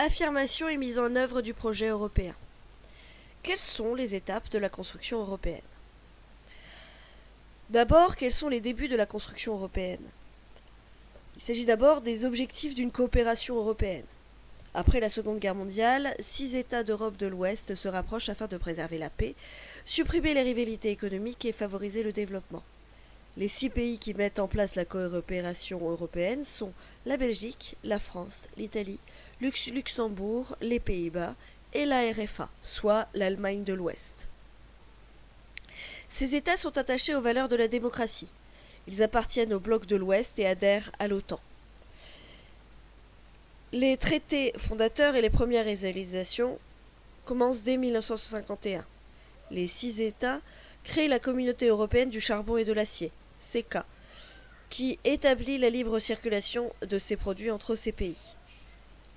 Affirmation et mise en œuvre du projet européen. Quelles sont les étapes de la construction européenne? D'abord, quels sont les débuts de la construction européenne? Il s'agit d'abord des objectifs d'une coopération européenne. Après la Seconde Guerre mondiale, 6 États d'Europe de l'Ouest se rapprochent afin de préserver la paix, supprimer les rivalités économiques et favoriser le développement. Les 6 pays qui mettent en place la coopération européenne sont la Belgique, la France, l'Italie, Luxembourg, les Pays-Bas et la RFA, soit l'Allemagne de l'Ouest. Ces États sont attachés aux valeurs de la démocratie. Ils appartiennent au bloc de l'Ouest et adhèrent à l'OTAN. Les traités fondateurs et les premières réalisations commencent dès 1951. Les 6 États créent la Communauté européenne du charbon et de l'acier, CECA, qui établit la libre circulation de ces produits entre ces pays.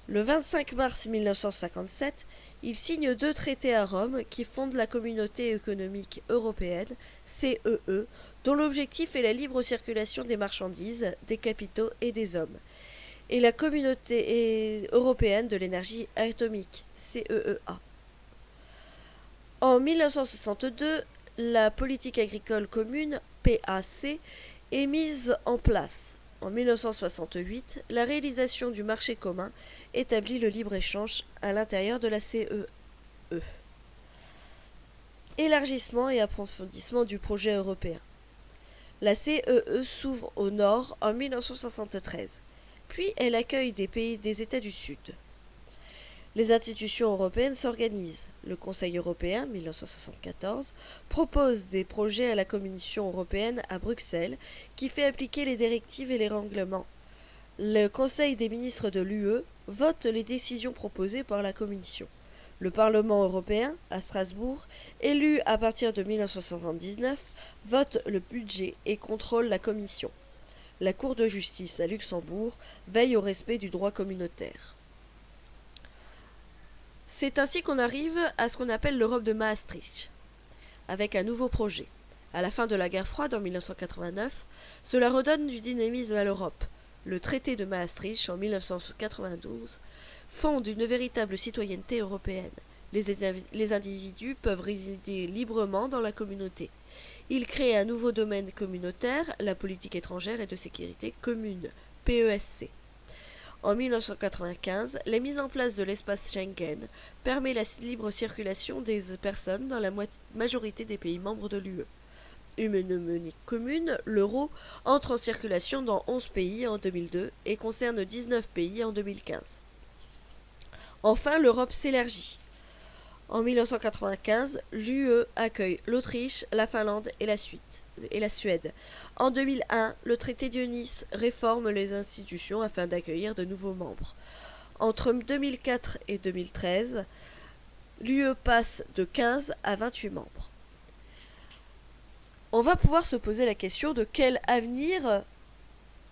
Le 25 mars 1957, ils signent 2 traités à Rome qui fondent la Communauté économique européenne, CEE, dont l'objectif est la libre circulation des marchandises, des capitaux et des hommes, et la Communauté européenne de l'énergie atomique, CEEA. En 1962, la politique agricole commune, PAC, est mise en place. En 1968, la réalisation du marché commun établit le libre-échange à l'intérieur de la CEE. Élargissement et approfondissement du projet européen. La CEE s'ouvre au nord en 1973, puis elle accueille des États du Sud. Les institutions européennes s'organisent. Le Conseil européen, 1974, propose des projets à la Commission européenne à Bruxelles, qui fait appliquer les directives et les règlements. Le Conseil des ministres de l'UE vote les décisions proposées par la Commission. Le Parlement européen, à Strasbourg, élu à partir de 1979, vote le budget et contrôle la Commission. La Cour de justice à Luxembourg veille au respect du droit communautaire. C'est ainsi qu'on arrive à ce qu'on appelle l'Europe de Maastricht, avec un nouveau projet. À la fin de la guerre froide en 1989, cela redonne du dynamisme à l'Europe. Le traité de Maastricht en 1992 fonde une véritable citoyenneté européenne. Les individus peuvent résider librement dans la communauté. Il crée un nouveau domaine communautaire, la politique étrangère et de sécurité commune, PESC. En 1995, la mise en place de l'espace Schengen permet la libre circulation des personnes dans la majorité des pays membres de l'UE. Une monnaie commune, l'euro, entre en circulation dans 11 pays en 2002 et concerne 19 pays en 2015. Enfin, l'Europe s'élargit. En 1995, l'UE accueille l'Autriche, la Finlande et la Suède. En 2001, le traité de Nice réforme les institutions afin d'accueillir de nouveaux membres. Entre 2004 et 2013, l'UE passe de 15 à 28 membres. On va pouvoir se poser la question de quel avenir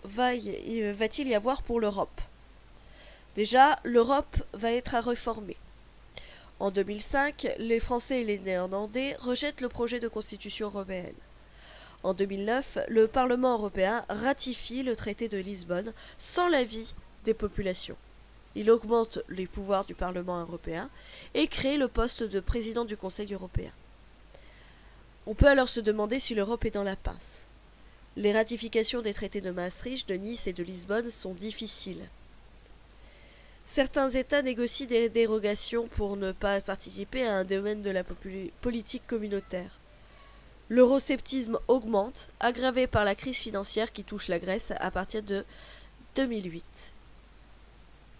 va-t-il y avoir pour l'Europe. Déjà, l'Europe va être à réformer. En 2005, les Français et les Néerlandais rejettent le projet de constitution européenne. En 2009, le Parlement européen ratifie le traité de Lisbonne sans l'avis des populations. Il augmente les pouvoirs du Parlement européen et crée le poste de président du Conseil européen. On peut alors se demander si l'Europe est dans l'impasse. Les ratifications des traités de Maastricht, de Nice et de Lisbonne sont difficiles. Certains États négocient des dérogations pour ne pas participer à un domaine de la politique communautaire. L'eurosceptisme augmente, aggravé par la crise financière qui touche la Grèce à partir de 2008.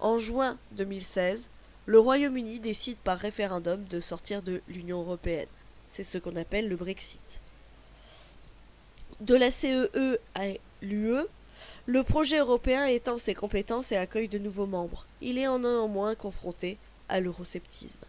En juin 2016, le Royaume-Uni décide par référendum de sortir de l'Union européenne. C'est ce qu'on appelle le Brexit. De la CEE à l'UE, le projet européen étend ses compétences et accueille de nouveaux membres. Il est néanmoins confronté à l'eurosceptisme.